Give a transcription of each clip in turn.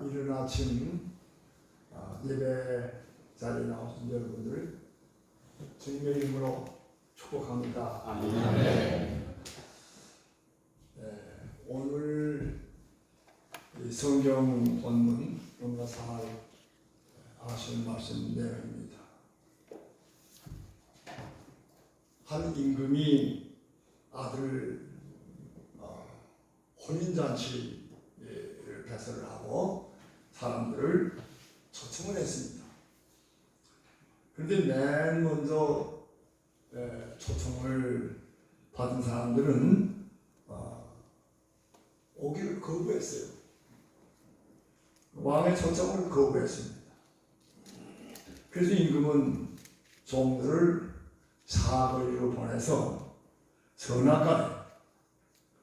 이른 아침 예배 자리에 나오신 여러분들 주님의 이름으로 축복합니다. 아멘. 오늘 이 성경 본문 로마 4할 하시는 말씀 내용입니다. 한 임금이 아들 혼인잔치를 배설을 하고 사람들을 초청을 했습니다. 그런데 맨 먼저 초청을 받은 사람들은 오기를 거부했어요. 왕의 초청을 거부했습니다. 그래서 임금은 종들을 사거리로 보내서 선악간에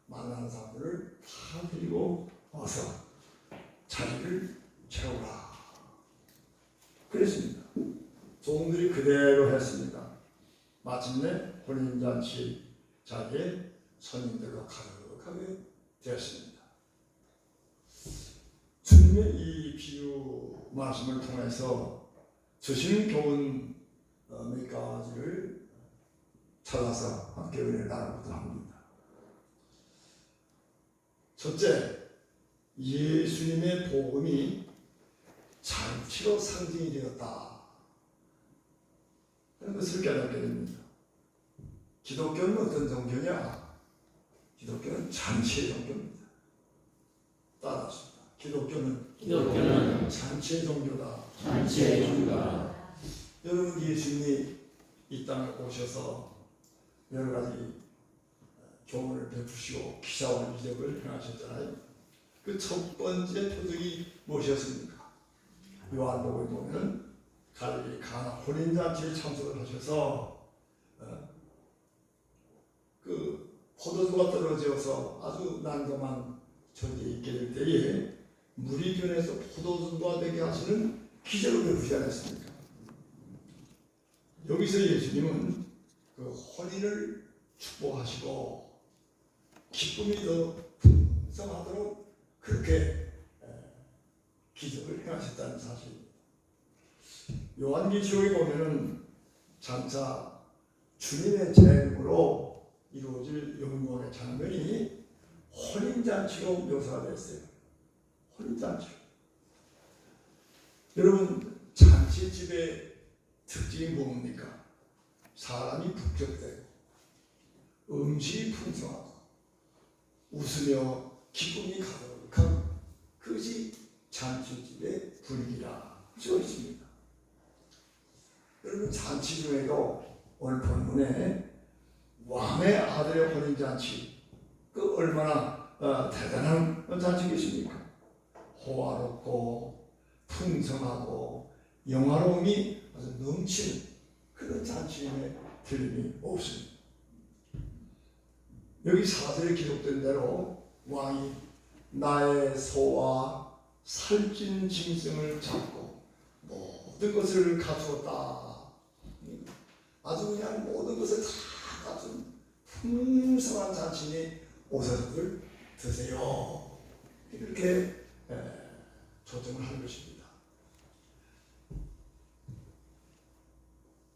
만나는 사람들을 다 데리고 와서 자리를 채우라 그랬습니다. 종들이 그대로 했습니다. 마침내 혼인잔치 자리에 손님들로 가득하게 되었습니다. 주님의 이 비유 말씀을 통해서 주시는 교훈 몇 가지를 찾아서 함께 은혜를 나누고자 합니다. 첫째, 예수님의 복음이 잔치로 상징이 되었다 하는 것을 깨닫게 됩니다. 기독교는 어떤 종교냐? 기독교는 잔치의 종교입니다. 따라합시다. 기독교는 잔치의 종교다. 잔치의 종교다. 여러분, 예수님이 이 땅에 오셔서 여러 가지 교훈을 베푸시고 기사와 이적을 행하셨잖아요. 그 첫 번째 표적이 무엇이었습니까? 요한복음에 보면 갈릴리 가나 혼인잔치에 참석을 하셔서 그 포도주가 떨어져서 아주 난감한 처지에 있게 될 때에 물이 변해서 포도주가 되게 하시는 기적을 베푸지 않았습니까? 여기서 예수님은 그 혼인을 축복하시고 기쁨이 더 풍성하도록 그렇게 기적을 행하셨다는 사실입니다. 요한계시록에 보면은 장차 주님의 재림으로 이루어질 영광의 장면이 혼인잔치로 묘사가 됐어요. 혼인잔치. 여러분, 잔치집의 특징이 뭡니까? 사람이 북적대고 음식이 풍성하고 웃으며 기쁨이 가득한 그것이 잔치집의 분위기라 써 있습니다. 여러분, 잔치 중에도 오늘 본문에 왕의 아들의 혼인잔치, 그 얼마나 대단한 잔치겠습니까? 호화롭고 풍성하고 영화로움이 아주 넘치는 그런 잔치임에 틀림이 없습니다. 여기 4절에 기록된 대로 왕이 나의 소와 살찐 짐승을 잡고 모든 것을 가져왔다. 아주 그냥 모든 것을 다 가진 풍성한 잔치니 오셔서들 드세요. 이렇게 초청을 하는 것입니다.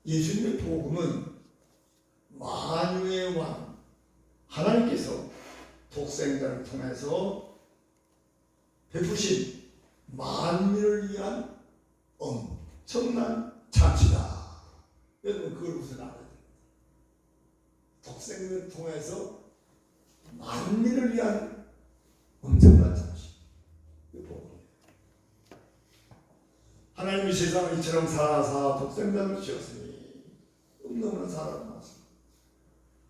예수님의 복음은 만유의 왕 하나님께서 독생자를 통해서 베푸신 만민을 위한 엄청난 잔치다. 여러분, 그걸 무슨 알아야 됩니다. 독생자를 통해서 만민을 위한 엄청난 잔치. 하나님이 세상을 이처럼 사랑하사 독생자를 주셨으니 너무나 사랑하셨습니다.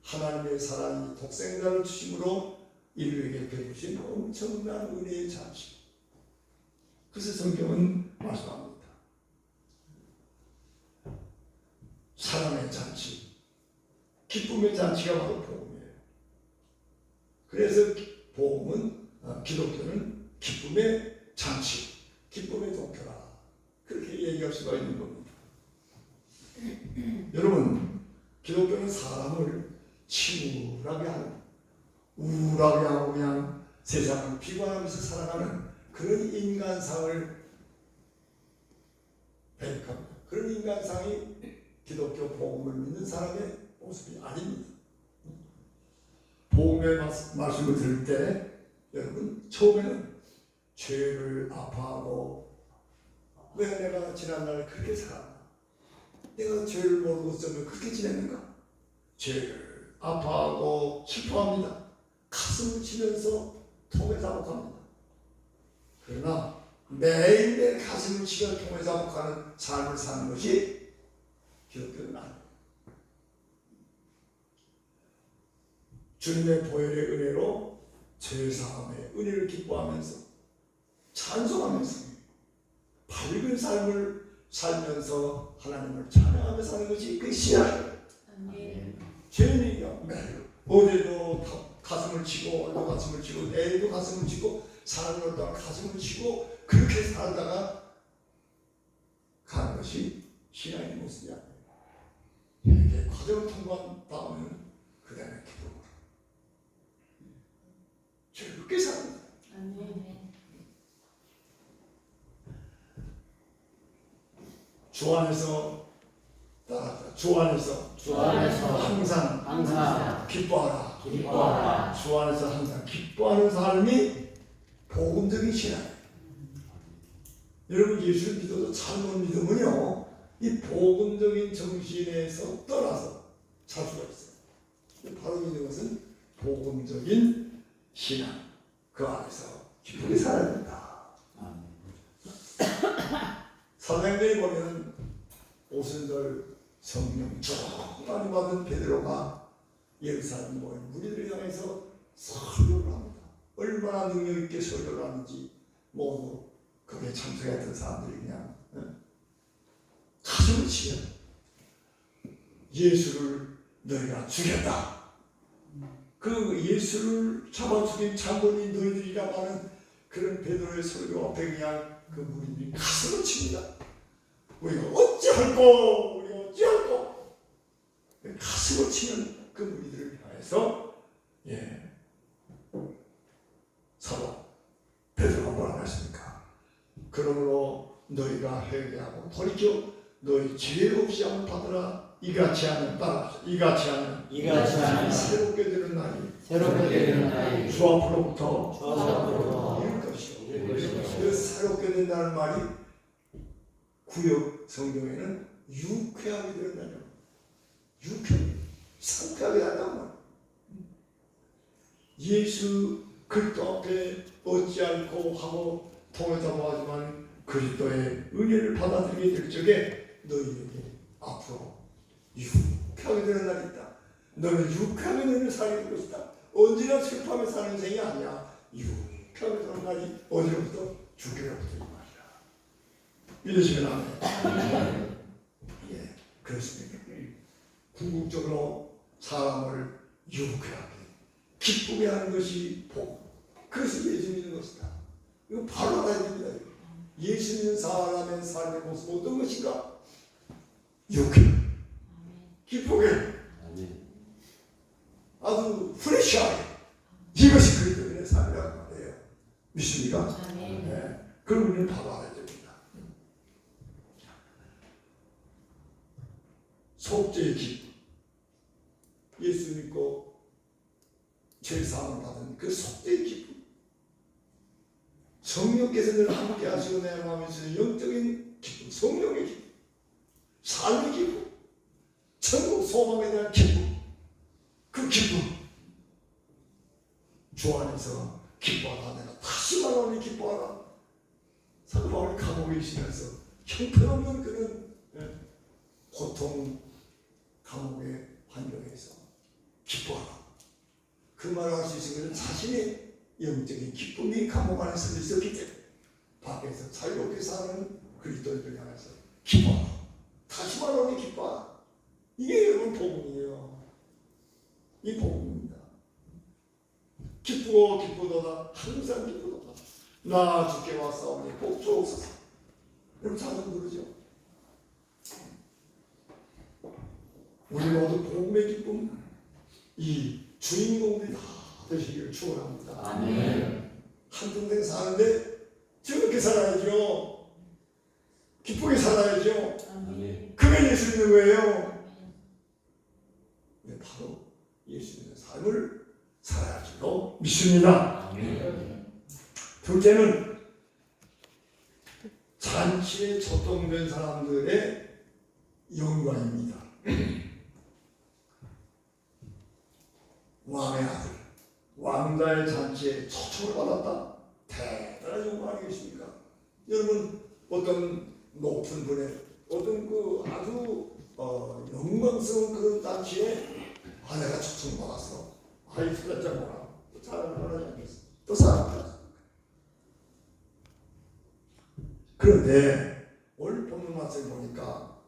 하나님의 사랑이 독생자를 주심으로 인류에게 베푸신 엄청난 은혜의 잔치. 그래서 성경은 말씀합니다. 사랑의 잔치, 기쁨의 잔치가 바로 복음이에요. 그래서 복음은 기독교는 기쁨의 잔치, 기쁨의 종교라 그렇게 얘기할 수가 있는 겁니다. 여러분, 기독교는 사람을 치밀하게 하는, 우울하게 하고 그냥 세상을 비관하면서 살아가는 그런 인간상을 배역합니다. 그런 인간상이 기독교 복음을 믿는 사람의 모습이 아닙니다. 복음의 말씀을 들을 때 여러분 처음에는 죄를 아파하고 왜 내가 지난날 그렇게 살았나? 내가 죄를 모르고 있으면 그렇게 지냈는가? 죄를 아파하고 슬퍼합니다. 가슴을 치면서 통에 자복합니다. 그러나 매일매일 가슴을 치며 통에 자복하는 삶을 사는 것이 기독교는 아닙니다. 주님의 보혈의 은혜로 죄사함의 은혜를 기뻐하면서 찬송하면서 밝은 삶을 살면서 하나님을 찬양하며 사는 것이 그 신앙이에요. 죄인이요 매일 어제도 가슴을 치고 오늘도 가슴을 치고 내일도 가슴을 치고 사는 동안 가슴을 치고 그렇게 살다가 가는 것이 신앙의 모습이 아니에요. 이렇게 과정을 통과한 다음에는 그 다음에 기도를 즐겁게 삽니다. 주 안에서 따라하자. 주 안에서 항상 기뻐하라. 주 안에서 항상 기뻐하는 삶이 복음적인 신앙이에요. 여러분 예수를 믿어도 잘못 믿으면요 이 복음적인 정신에서 떠나서 살 수가 있어요. 바로 믿는 것은 복음적인 신앙. 그 안에서 기쁘게 살아야 된다. 사도행전에 보면 오순절 성령 쭉 많이 받은 베드로가 예루살렘 모인 무리들을 향해서 설교를 합니다. 얼마나 능력 있게 설교를 하는지 모두 거기에 참석했던 사람들이 그냥 가슴을 치며 예수를 너희가 죽였다. 그 예수를 잡아 죽인 장본인 너희들이라고 하는 그런 베드로의 설교 앞에 그냥 그 무리들이 가슴을 칩니다. 우리가 어찌할꼬 가슴을 치는 그 무리들을 향해서 사도 베드로가 뭐라고 했습니까? 그러므로 너희가 회개하고 돌이켜 너희 죄 없이 한번 받으라. 이같이 하는 새롭게 되는 날이 주 앞으로부터 이룰 것이요. 그 새롭게 된다는 말이 구역 성경에는 유쾌하게 된다는 상쾌하게 된다는 말. 예수 그리스도 앞에 어찌않고 하고 통해서 하지만 그리스도의 은혜를 받아들이게 될 적에 너희에게 앞으로 유쾌하게 되는 날이 있다. 너는 유쾌하게 되는 삶이 될 것이다. 언제나 슬퍼하며 사는 인생이 아니야. 유쾌하게 되는 날이 어디로부터? 주께로부터 이 말이야. 믿으시면 아멘. 그렇습니다. 궁극적으로 사람을 유쾌하게 기쁘게 하는 것이 복. 그래서 예수 믿는 것이다. 이거 바로 알아야 됩니다. 예수 믿는 사람의 삶의 모습 어떤 것인가? 유쾌, 기쁘게, 아주 프레시하게. 이것이 그리스도인의 삶이라고 말해요. 믿습니까? 네. 그걸 우리는 바로 알아야 됩니다. 속죄의 기쁨. 예수 믿고 죄사함을 받은 그 속죄의 기쁨. 성령께서 늘 함께 하시고 내 마음에 있는 영적인 기쁨, 성령의 기쁨, 삶의 기쁨, 천국 소망에 대한 기쁨, 그 기쁨, 주 안에서 기뻐하라. 내가 다시 말하니 기뻐하라. 사도 바울이 감옥에 있으면서 형편없는 그런 고통 감옥의 환경에서 기뻐하라. 그 말을 할 수 있는 것은 자신의 영적인 기쁨이 감옥 안에서 있었기 때문에 밖에서 자유롭게 사는 그리스도인들 향해서 기뻐하라. 다시 말하니 기뻐하라. 이게 여러분 복음이에요. 이 복음입니다. 기쁘고 기쁘도다. 항상 기쁘도다. 나 주께 왔사오니 복 주옵소서. 여러분 자주 부르죠. 우리 모두 복음의 기쁨 이 주인공들이 다 되시기를 축원합니다. 아멘. 한 평생 사는데 즐겁게 살아야죠. 기쁘게 살아야죠. 아멘. 그게 예수 믿는 거예요. 네, 바로 예수 믿는 삶을 살아야 줄로 믿습니다. 아멘. 둘째는 잔치에 초청된 사람들의 영광입니다. 왕의 아들, 왕자의 잔치에 초청을 받았다. 대단한 영광 아니겠습니까? 여러분, 어떤 높은 분의 어떤 그 아주 영광스러운 그런 잔치에 내가 초청받았어. 아이 투자자 뭐라 또 잘하지 않겠어. 또 사람들. 그런데 오늘 본문 말씀 보니까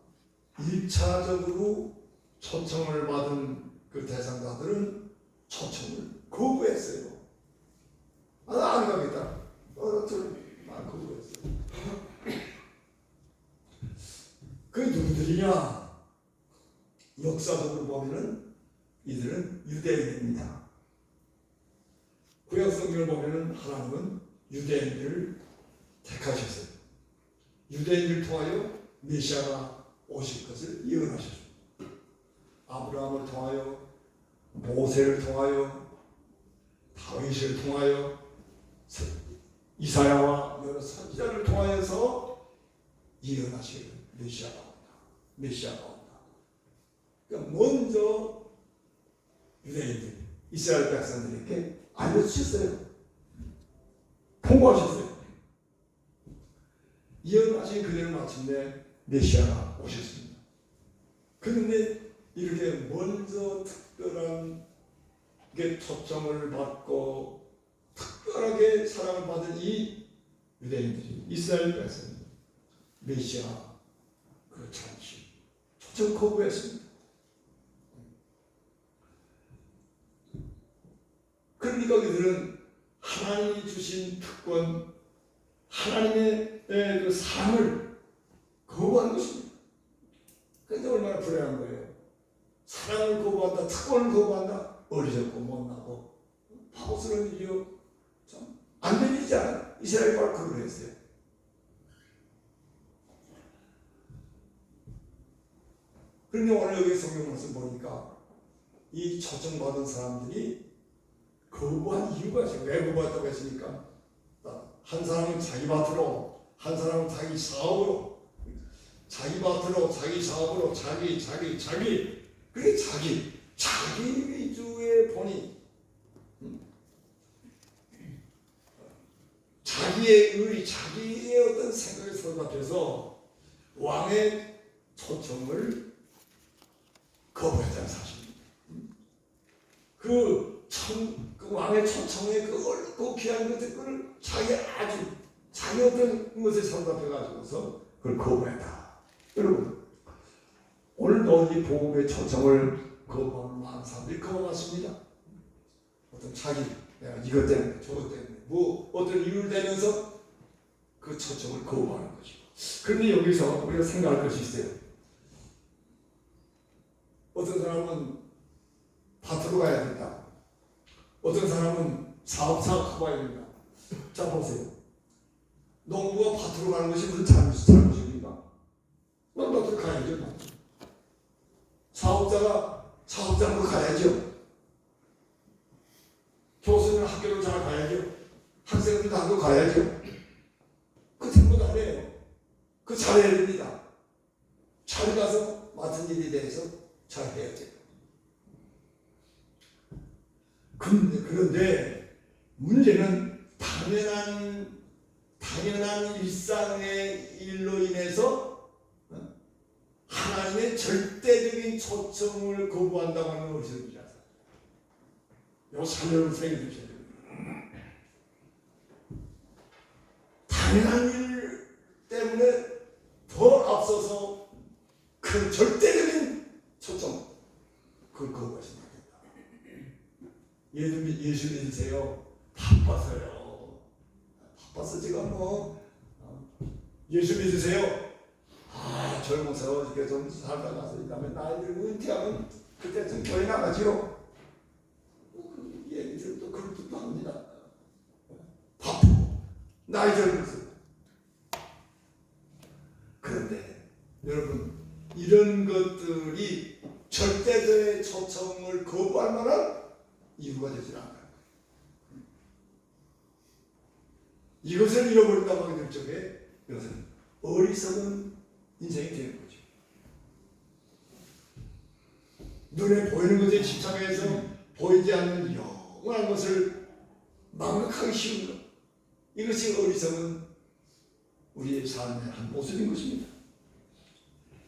1차적으로 초청을 받은 그 대상자들은 초청을 거부했어요. 안 가겠다. 거부했어요. 그게 누구들이냐? 역사적으로 보면은 이들은 유대인입니다. 구약 성경을 보면은 하나님은 유대인들을 택하셨어요. 유대인을 통하여 메시아가 오실 것을 예언하셨습니다. 아브라함을 통하여, 모세를 통하여, 다윗을 통하여, 이사야와 여러 선지자를 통하여서 예언하신 메시아가 온다. 메시아가 온다. 그러니까 먼저 유대인들, 이스라엘 백성들에게 알려주셨어요. 통보하셨어요. 예언하신 그대로 마침내 메시아가 오셨습니다. 그런데 이렇게 먼저 특별한 게 초청을 받고 특별하게 사랑을 받은 이 유대인들이 이스라엘 백성이 메시아 그 잔치 초청 거부했습니다. 그러니까 그들은 하나님이 주신 특권, 하나님의 그 사랑을 거부한 것입니다. 그런데 얼마나 불행한 거예요. 사랑을 거부한다, 특권을 거부한다, 어리석고 못나고 바보스러운 일이요. 참 안 된 일이잖아요. 이스라엘 바로 그걸 했어요. 그런데 오늘 여기 성경 말씀 보니까 이 초청받은 사람들이 거부한 이유가 있어요. 왜 거부했다고 했습니까? 한 사람은 자기 밭으로, 한 사람은 자기 사업으로, 자기 밭으로, 자기 사업으로, 자기. 그게 자기 위주의 본의, 자기의 의, 자기의 어떤 생각에 사로잡혀서 왕의 초청을 거부했다는 사실입니다. 그 왕의 초청에 그 옳고 귀한 것들을 자기 어떤 것에 사로잡혀가지고서 그걸 거부했다. 여러분, 오늘도 이 복음의 초청을 거부하는 많은 사람들이 거부했습니다. 어떤 내가 이것 때문에 저것 때문에 어떤 이유를 대면서 그 초청을 거부하는 것이고. 그런데 여기서 우리가 생각할 것이 있어요. 어떤 사람은 밭으로 가야 된다. 어떤 사람은 사업사가 가봐야 된다. 자 보세요. 농부가 밭으로 가는 것이 무슨 잘못입니까? 넌 밭으로 가야죠. 사업자가 사업장으로 가야죠. 교수는 학교로 잘 가야죠. 학생들도 학교 가야죠. 그 잘못 안 해요. 그 잘해야 됩니다. 잘 가서 맡은 일에 대해서 잘 해야 돼요. 그런데 문제는 당연한 일상의 일로 인해서 하나님의 절대적인 초청을 거부한다고 하는 것이 어디서 비자사. 이거 살려를 새겨주셔야 됩니다. 당연한 일 때문에 더 앞서서 그 절대적인 초청, 그걸 거부하십니다. 예수 믿으세요. 바빠서요. 바빠서 지금 예수 믿으세요. 젊어서 이렇게 좀 살다 가서 이 다음에 나이 들고 은퇴하면 그때쯤 교회 나가지요. 얘기들 또 그런 뜻도 합니다. 바쁘고 나이 젊어서 여러분, 이런 것들이 절대적인 초청을 거부할 만한 이유가 되질 않아요. 이것을 잃어버린다고 하게 될 적에 이것은 어리석은 인생이 되는 거죠. 눈에 보이는 것에 집착해서 보이지 않는 영원한 것을 망각하기 쉬운 것, 이것이 어리석은 우리의 삶의 한 모습인 것입니다.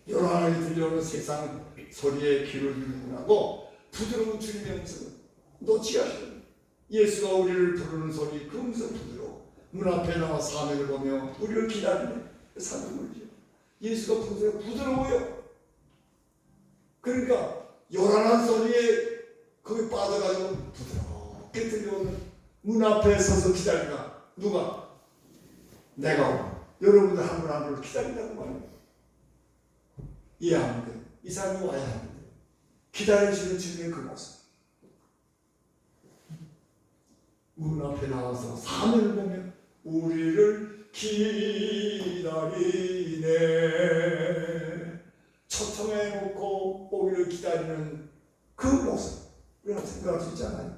요란하게 들려오는 세상 소리에 귀를 기울이고 부드러운 주님의 음성을 놓지 않으시는 예수가 우리를 부르는 소리, 그 음성 부드러워 문 앞에 나와 사명을 보며 우리를 기다리는 사명을요. 예수가 부드러워요. 그러니까 요란한 소리에 거기 빠져가지고 부드럽게 들려오는 문 앞에 서서 기다리나 누가? 내가 오고 여러분들 한 분 한 분을 기다린다고 말해요. 이해하는데 이 사람이 와야 하는데 기다리시는 주님의 그 모습, 문 앞에 나와서 사면을 보며 우리를 기다리네, 초청해놓고 오기를 기다리는 그 모습, 우리가 생각할 수 있잖아요.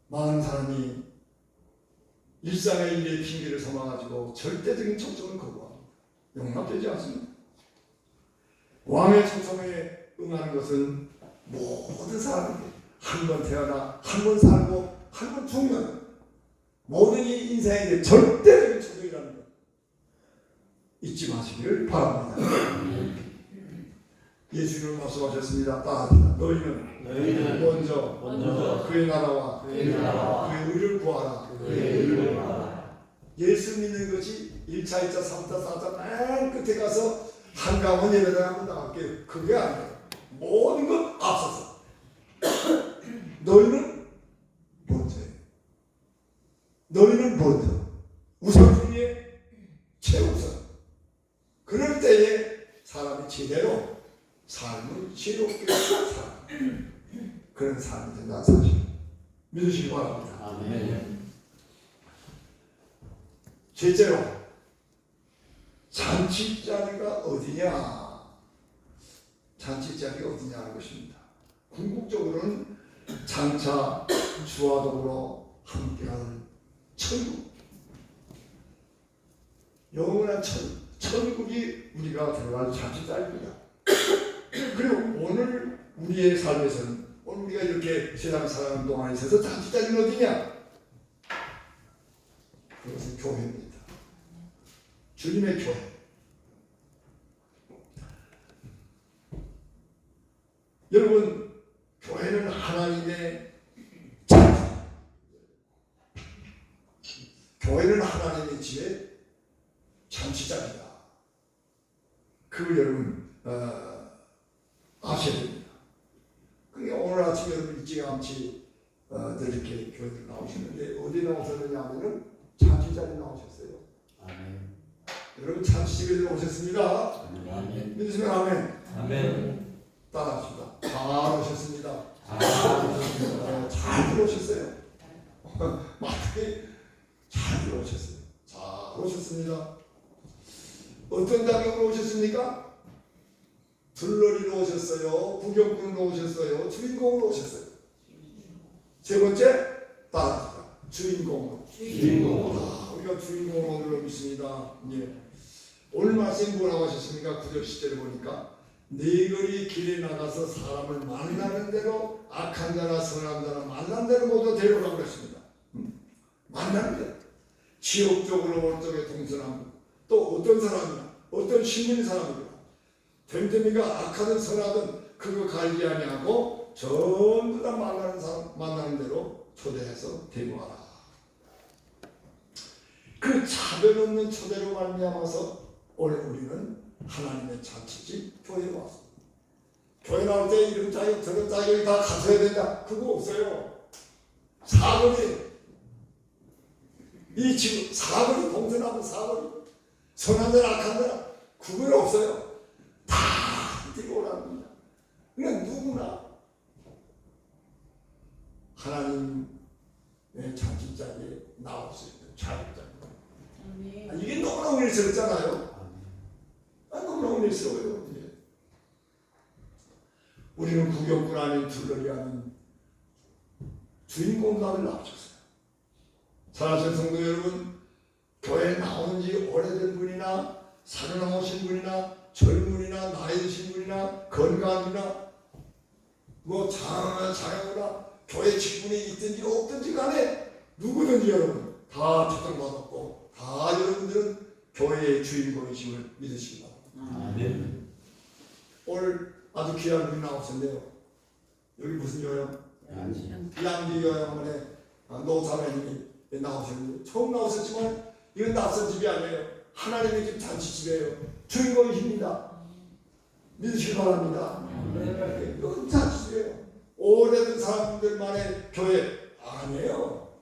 많은 사람이 일상의 일에 핑계를 삼아가지고 절대적인 초청을 거부합니다. 용납되지 않습니다. 왕의 초청에 응하는 것은 모든 사람에게 한 번 태어나 한 번 살고 한 번 죽는 모든 이 인생에게 절대적인 초청이라는 것 잊지 마시기를 바랍니다. 예수님은 말씀하셨습니다. 따라합니다. 너희는 먼저 그의 나라와 그의 의를 구하라. 예수 믿는 것이 1차, 2차, 3차, 4차 맨 끝에 가서 한가원 예배당 한번 나갈게, 그게 아니에요. 모든 것 앞서서 너희는 먼저예요. 너희는 먼저 우선순위에 최우선. 그럴 때에 사람이 제대로 삶을 지롭게 사는 그런 삶이 된다는 사실 믿으시기 바랍니다. 아멘. 셋째로, 잔치자리가 어디냐? 잔치자리가 어디냐는 것입니다. 궁극적으로는 장차 주와 더불어 함께하는 천국, 영원한 천국이 우리가 들어갈 잔치자리입니다. 그리고 오늘 우리의 삶에서는, 오늘 우리가 이렇게 세상 살아가는 동안에 있어서 잔치자리는 어디냐? 그것은 교회입니다. 주님의 교회. 여러분, 교회는 하나님의 잔치, 교회는 하나님의 집의 잔치자리다. 그걸 여러분 아셔야 됩니다. 그러니까 오늘 아침 여러분 일찌감치 이렇게 교회를 나오시는데 어디 나오셨느냐 하면은 잔치자리 나오셨어요. 아멘. 여러분 잔치집에 오셨습니다. 아멘. 믿으시면 아멘. 아멘. 따라합시다. 잘 오셨습니다. 잘 들어오셨어요. 마땅히 잘 들어오셨어요. 잘 오셨습니다. 어떤 자격으로 오셨습니까? 들러리로 오셨어요. 구경꾼으로 오셨어요. 주인공으로 오셨어요. 세 번째, 따라합시다. 주인공으로. 우리가 주인공으로 오늘로 믿습니다. 예. 오늘 말씀 뭐라고 하셨습니까? 9절 10절에 보니까 네 거리 길에 나가서 사람을 만나는 대로 악한 자나 선한 자나 만나는 대로 모두 데려오라고 그랬습니다. 만나는 대로. 지역적으로 어떻게 동선하고 또 어떤 사람이나 어떤 신분의 사람이나 됨됨이가 악하든 선하든 그거 관리 아니하고 전부 다 만나는 사람 만나는 대로 초대해서 데려와라. 그 차별 없는 초대로 말미암아서 오늘 우리는 하나님의 잔치집 교회에 왔습니다. 교회 나올 때 이런 자격 저런 자격이 다 갖춰야 된다, 그거 없어요. 사거리, 이 지금 사거리 동선하고 사거리, 선한 자나 악한 자나 구분 없어요. 다 뛰고 오라는 겁니다. 그냥 누구나 하나님의 잔치자리에 나올 수 있는 자격자입니다. 이게 너무나 은혜스럽잖아요. 너무나 은혜스러워요. 예. 우리는 구경꾼 아닌 둘러리 하는 주인공단을 낳으셨어요. 사랑하는 성도 여러분, 교회에 나오는 지 오래된 분이나 살아남으신 분이나 젊은이나 나이 드신 분이나 건강한 분이나 뭐 장애우나 교회 직분이 있든지 없든지 간에 누구든지 여러분 다 초청받았고 다 여러분들은 교회의 주인공이심을 믿으시기 바랍니다. 아멘. 오늘 아주 귀한 분이 나오셨네요. 여기 무슨 요양? 양지 요양원에 노사장님이 나오셨는데 처음 나오셨지만 이건 낯선 집이 아니에요. 하나님의 집 잔치집이에요. 주인공이십니다. 믿으시기 바랍니다. 이건 잔치집이에요. 오래된 사람들만의 교회 아니에요.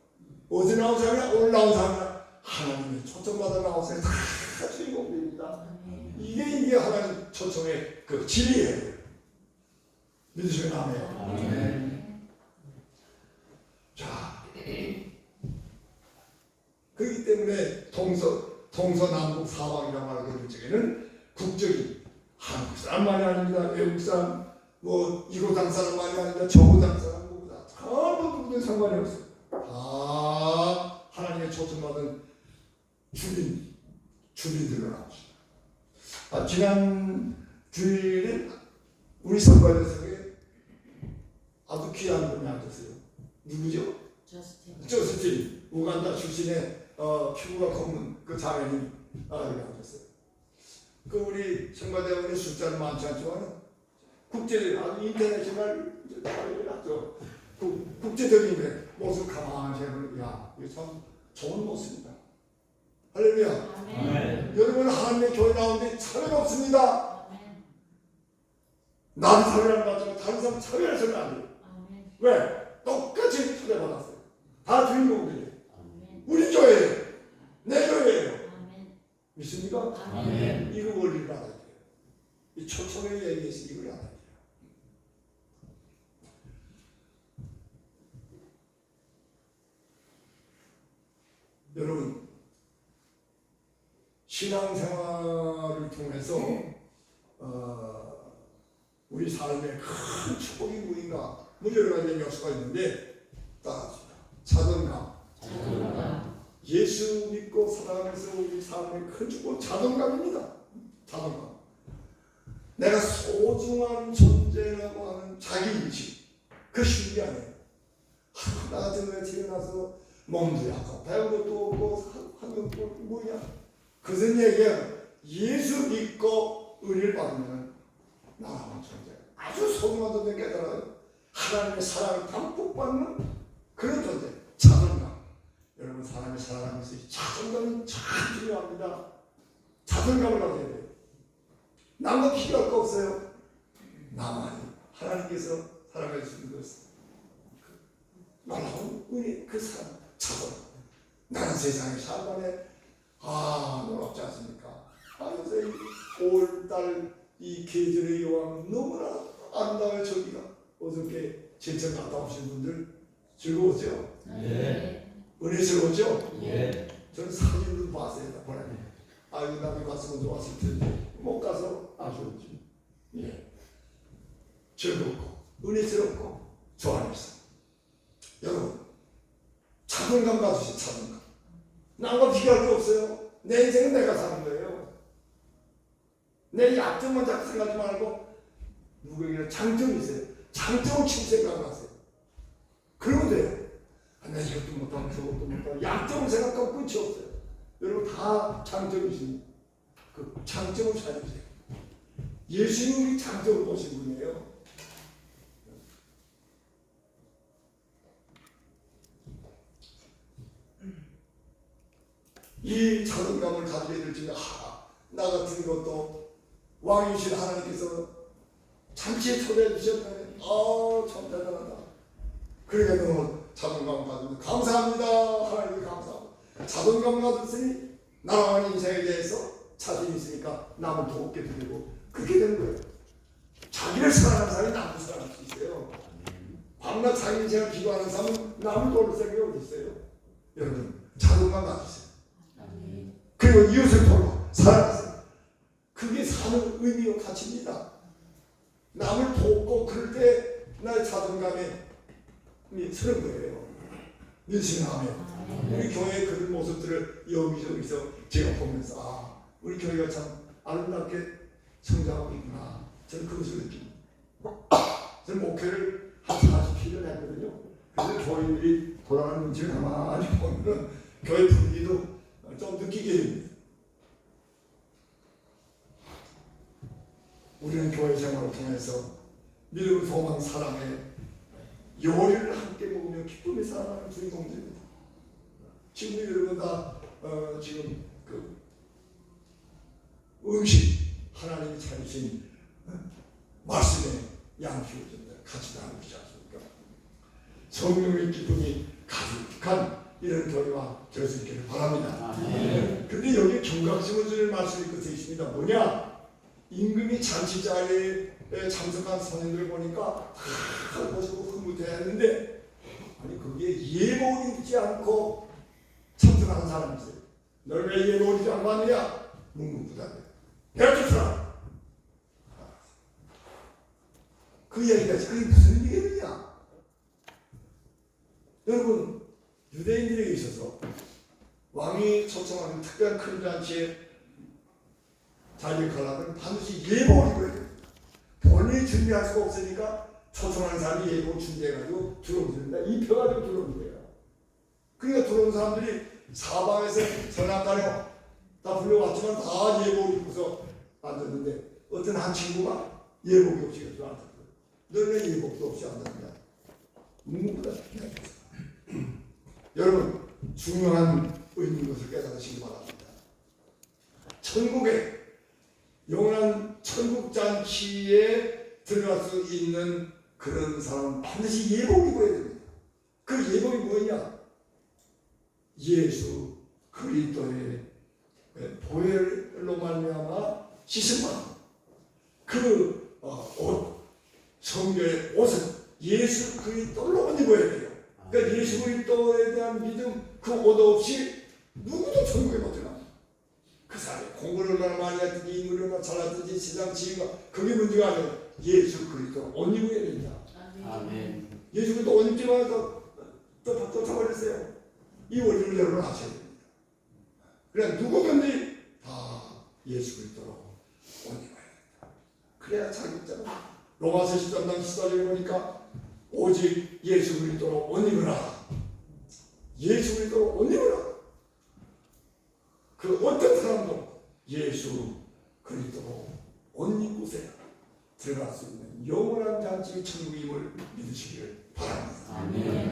어디 나온 사람이야? 오늘 나온 사람이야? 하나님의 초청받아 나오세요. 다 주인공입니다. 이게 하나님 초청의 그 진리예요. 믿으시면 아멘. 자, 그렇기 때문에 동서남북 사방이라고 하는 쪽에는 국적이 한국 사람만이 아닙니다. 외국 사람, 뭐 이고당 사람만이 아닙니다. 저고당 사람, 뭐다 누구든 상관이 없어요. 다 하나님의 초청받은 주민들로 나옵니다. 지난 주일에 우리 선거에서 아주 귀한 분이 앉았어요. 누구죠? 저스틴 우간다 출신의 피부가 검은 그 자매님 여기 앉았어요. 그 우리 선거대원의 숫자는 많지 않지만 국제 아주 인터내셔널 아주 국제적인 모습 가만히 해보면 야 이거 참 좋은 모습입니다. 할렐루야. 아멘. 여러분 하나님의 교회 나오는데 차별 없습니다. 나도 차별하는 것 같지만 다른 사람 차별해서는 안 돼요. 왜? 똑같이 초대받았어요. 다 주인공들이에요. 우리 교회예요. 내 교회예요. 믿습니까? 아멘. 이거 원리를 알아야 돼요. 이 초청의 얘기에서 이걸 알아야 돼요. 여러분 신앙생활을 통해서 우리 삶에 큰 축복이 무인가 뭐 여러 가지 요소가 있는데 따라합시다. 자존감. 예수 믿고 살아가면서 우리 삶에 큰 축복 자존감입니다. 자존감. 내가 소중한 존재라고 하는 자기인식 그 쉬운 게 아니에요. 나 같은 거에 태어나서 몸도 약하고 배운 것도 없고 하는 것도 뭐냐 그런 얘기야. 예수 믿고 은혜를 받으면 나라는 존재 아주 소중한 존재 깨달아요. 하나님의 사랑을 담뿍 받는 그런 존재 자존감. 여러분 사람이 살아가면서 자존감이 참 중요합니다. 자존감을 가져야 돼요. 남과 비교할 거 없어요. 나만이 하나님께서 사랑해 주신 것은 놀라운 은혜 그 사랑 자존감. 나는 세상에 살만해 놀랍지 않습니까? 요새 이 5월달 이 계절의 여왕 너무나 아름다워요. 저기가 어저께 제천 갔다 오신 분들 즐거웠죠? 네. 은혜스러웠죠? 네. 저는 사진도 봤어요. 보내면 아유 나도 갔으면 좋았을 텐데 못 가서 아쉬웠지. 예. 즐겁고 은혜스럽고 좋아했어. 여러분 자존감 가지세요. 자존감. 남과 비교할 게 없어요. 내 인생은 내가 사는 거예요. 내 약점만 자꾸 생각하지 말고 누구에게나 장점이 있어요. 장점을 치고 생각을 하세요. 그러면 돼요. 내 이것도 못하고 저것도 못하고 약점을 생각하고 끝이 없어요. 여러분 다 장점이 있습니다. 그 장점을 찾으세요. 예수님이 장점을 보신 분이에요. 이 자존감을 가지게 될지는 나 같은 것도 왕이신 하나님께서 잔치에 초대해 주셨다면 참 대단하다. 그러니까 너무 자존감을 가지고 감사합니다. 하나님께 감사합니다. 자존감을 가졌으니 나라와 인생에 대해서 자신이 있으니까 남을 돕게 되고 그렇게 되는 거예요. 자기를 사랑하는 사람이 남을 사랑할 수 있어요. 밤낮 자기 인생을 기도하는 사람은 남을 도울 생각이 어디 있어요. 여러분 자존감 가지세요. 그리고 이웃을 돌봐. 살아가세요. 그게 사는 의미와 가치입니다. 남을 돕고 그럴 때 나의 자존감이 서는 거예요. 민심하면 우리 교회의 그런 모습들을 여기저기서 제가 보면서 아, 우리 교회가 참 아름답게 성장하고 있구나. 저는 그것을 느낍니다. 저는 목회를 한 40km 했거든요. 그래서 교인들이 돌아가는 눈치를 가만히 보면 교회 분위기도 좀 느끼게 됩니다. 우리는 교회 생활을 통해서 믿음, 소망, 사랑의 요리를 함께 먹으며 기쁨에 살아가는 주인공들입니다. 지금 여러분 다 지금 그 음식 하나님이 차리신 말씀에 양 키워준다 같이 나누고 있지 않습니까? 성령의 기쁨이 가득한 이런 교회가 될 수 있기를 바랍니다. 그런데 여기 경각심을 주는 말씀이 끝에 있습니다. 뭐냐? 임금이 잔치자리에 참석한 선인들을 보니까 다 모시고 흐뭇해했는데 아니 그게 예복을 입지 않고 참석하는 사람이 있어요. 널 왜 예복을 입지 않고 왔느냐? 묵묵부답해. 배웠잖아. 그 이야기가 그게 무슨 얘기냐? 여러분 유대인들에게 있어서 왕이 초청하는 특별한 큰 잔치에 자리를 가려면 반드시 예복을 입어야 돼요. 본인이 준비할 수가 없으니까 초청하는 사람이 예복을 준비해가지고 들어오는다. 입혀가지고 들어오는 거예요. 그러니까 들어온 사람들이 사방에서 선악간에 다 불려왔지만 다 예복을 입고서 앉았는데 어떤 한 친구가 예복이 없이 가지고 앉았어요. 너는 왜 예복도 없이 앉았냐? 묵묵부다. 여러분 중요한 의미인 것을 깨달으시기 바랍니다. 천국에 영원한 천국 잔치에 들어갈 수 있는 그런 사람은 반드시 예복 입어야 됩니다. 그 예복이 뭐냐? 예수 그리스도의 보혈로 말미암아 씻음받은 그 옷, 성결의 옷은 예수 그리스도로 옷 입어야 돼요. 그러니까 예수 그리스도에 대한 믿음 그 옷 없이 누구도 천국에 못 들어갑니다. 그 사람이 공부를 얼마나 많이 했든지 인물을 얼마나 잘했든지 세상 지위가 그게 문제가 아니라 예수 그리스도 옷 입어야 된다. 아멘. 예수 그리스도 옷 입지만 또 쫓아버렸어요. 이 원리를 여러분 아셔야 됩니다. 그래 누구든지 다 예수 그리스도로 옷 입어야 된다. 그래야 자기 있잖아. 로마서 13장 14절에 보니까 오직 예수 그리스도로 옷 입으라. 예수 그리스도로 옷 입으라. 그 어떤 사람도 예수 그리스도로 옷 입고서 들어갈 수 있는 영원한 잔치의 천국임을 믿으시기를 바랍니다. 아멘.